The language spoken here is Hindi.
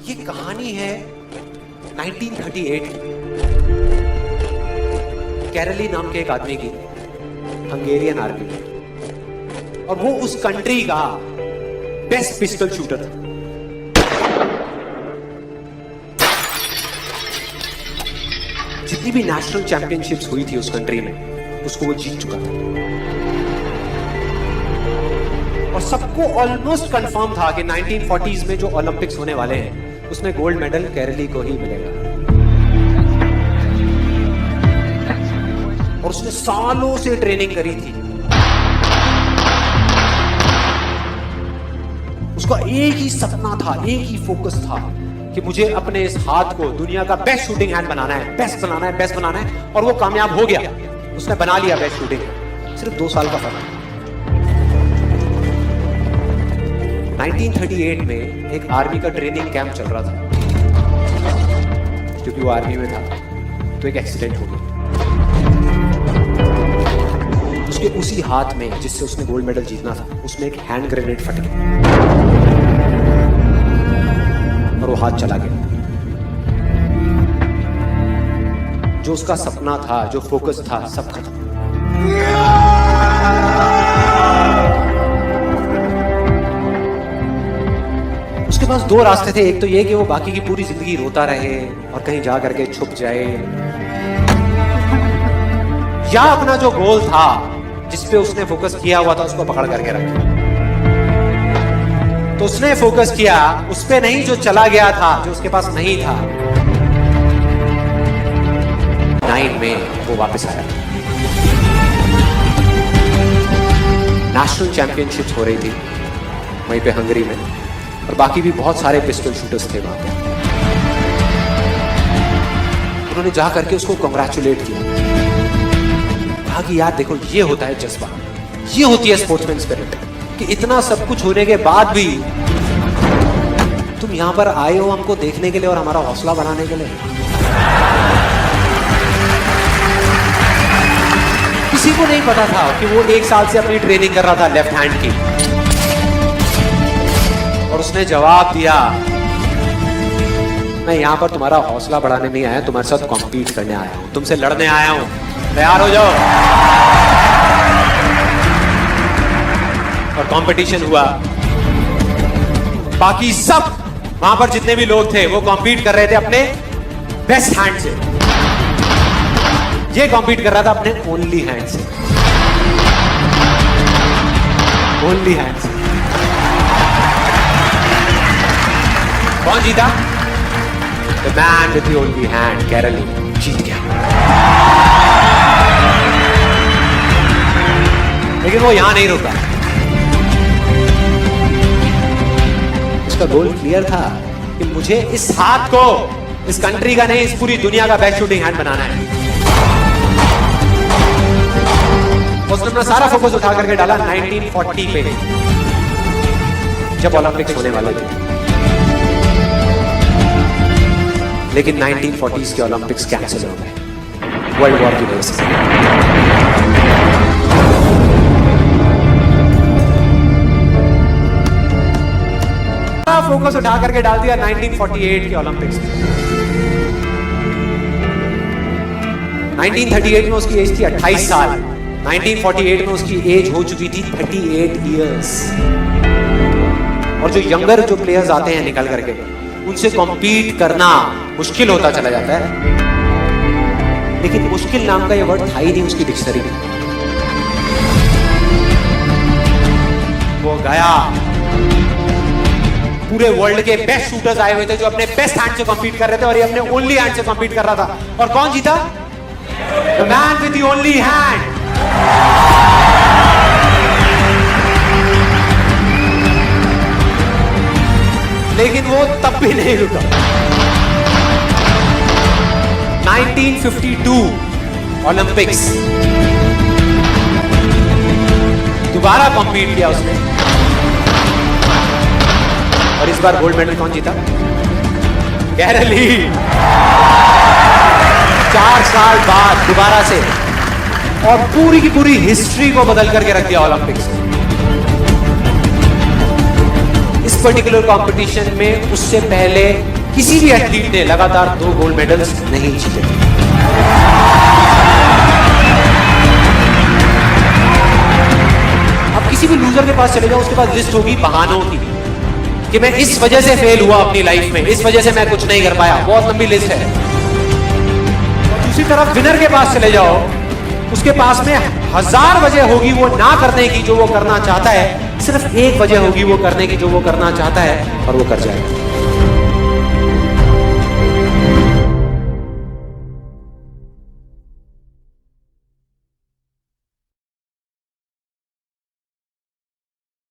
ये कहानी है 1938 कैरली नाम के एक आदमी की, हंगेरियन आर्मी में, और वो उस कंट्री का बेस्ट पिस्टल शूटर था। जितनी भी नेशनल चैंपियनशिप्स हुई थी उस कंट्री में, उसको वो जीत चुका था। और सबको ऑलमोस्ट कंफर्म था कि 1940s में जो ओलंपिक्स होने वाले हैं उसमें गोल्ड मेडल कैरली को ही मिलेगा। और उसने सालों से ट्रेनिंग करी थी। उसका एक ही सपना था, एक ही फोकस था कि मुझे अपने इस हाथ को दुनिया का बेस्ट शूटिंग हैंड बनाना है, बेस्ट बनाना है, बेस्ट बनाना है। और वो कामयाब हो गया, उसने बना लिया बेस्ट शूटिंग। सिर्फ 2 साल का फर्क। 1938 में एक आर्मी का ट्रेनिंग कैंप चल रहा था। क्योंकि वो आर्मी में था तो एक एक्सीडेंट हो गया। उसके उसी हाथ में जिससे उसने गोल्ड मेडल जीतना था, उसमें एक हैंड ग्रेनेड फट गया और वो हाथ चला गया। जो उसका सपना था, जो फोकस था, सब खत्म। उसके पास 2 रास्ते थे। एक तो ये कि वो बाकी की पूरी जिंदगी रोता रहे और कहीं जा करके छुप जाए, या अपना जो गोल था जिस पे उसने फोकस किया हुआ था उसको पकड़ करके रखे। तो उसने फोकस किया उस पे नहीं जो चला गया था, जो उसके पास नहीं था। 9 में वो वापस आया। नेशनल चैंपियनशिप्स हो रही थी वहीं पे हंगरी में, और बाकी भी बहुत सारे पिस्टल शूटर्स थे वहां पे। उन्होंने जा करके उसको कांग्रेचुलेट किया, कहा कि यार देखो ये होता है जज्बा, ये होती है स्पोर्ट्समैन स्पिरिट, कि इतना सब कुछ होने के बाद भी तुम यहां पर आए हो हमको देखने के लिए और हमारा हौसला बढ़ाने के लिए। किसी को नहीं पता था कि वो 1 साल से अपनी ट्रेनिंग कर रहा था लेफ्ट हैंड की। और उसने जवाब दिया, मैं यहां पर तुम्हारा हौसला बढ़ाने नहीं आया, तुम्हारे साथ कॉम्पीट करने आया हूं, तुमसे लड़ने आया हूं, तैयार हो जाओ। और कंपटीशन हुआ। बाकी सब वहां पर जितने भी लोग थे वो कॉम्पीट कर रहे थे अपने बेस्ट हैंड से। ये कॉम्पीट कर रहा था अपने ओनली हैंड से, ओनली हैंड से। कौन जीता? The man with the only hand, Kairali जीत गया। लेकिन वो यहां नहीं रुका। उसका गोल क्लियर था कि मुझे इस हाथ को इस कंट्री का नहीं, इस पूरी दुनिया का बेस्ट शूटिंग हैंड बनाना है। उसने अपना सारा फोकस उठा करके डाला 1940 पे, जब ओलंपिक्स होने वाले थे। लेकिन 1940s के ओलंपिक्स कैंसिल हो गए वर्ल्ड वॉर की वजह से। फोकस उठा करके डाल दिया 1948 के ओलंपिक्स में। 1938 में उसकी एज थी 28 साल, 1948 में उसकी एज हो चुकी थी 38 इयर्स। और जो यंगर जो प्लेयर्स आते हैं निकल करके, उनसे कॉम्पीट करना मुश्किल होता चला जाता है। लेकिन मुश्किल नाम का ये वर्ड था ही नहीं उसकी डिक्शनरी में। वो गया, पूरे वर्ल्ड के बेस्ट शूटर्स आए हुए थे जो अपने बेस्ट हैंड से कॉम्पीट कर रहे थे, और ये अपने ओनली हैंड से कॉम्पीट कर रहा था। और कौन जीता? The man with the only hand. लेकिन वो तब भी नहीं रुका। 1952 ओलंपिक्स, दोबारा कॉम्पीट किया उसने, और इस बार गोल्ड मेडल कौन जीता? कैरली। 4 साल बाद दोबारा से, और पूरी की पूरी हिस्ट्री को बदल करके रख दिया ओलंपिक्स। इस पर्टिकुलर कंपटीशन में उससे पहले किसी भी एथलीट ने लगातार 2 गोल्ड मेडल्स नहीं जीते। अब किसी भी लूजर के पास चले जाओ, उसके पास लिस्ट होगी बहानों की कि मैं इस वजह से फेल हुआ अपनी लाइफ में, इस वजह से मैं कुछ नहीं कर पाया, बहुत लंबी लिस्ट है। दूसरी तरफ विनर के पास चले जाओ, उसके पास में 1000 वजह होगी वो ना करने की जो वो करना चाहता है, सिर्फ एक वजह होगी वो करने की जो वो करना चाहता है, और वो कर जाएगा।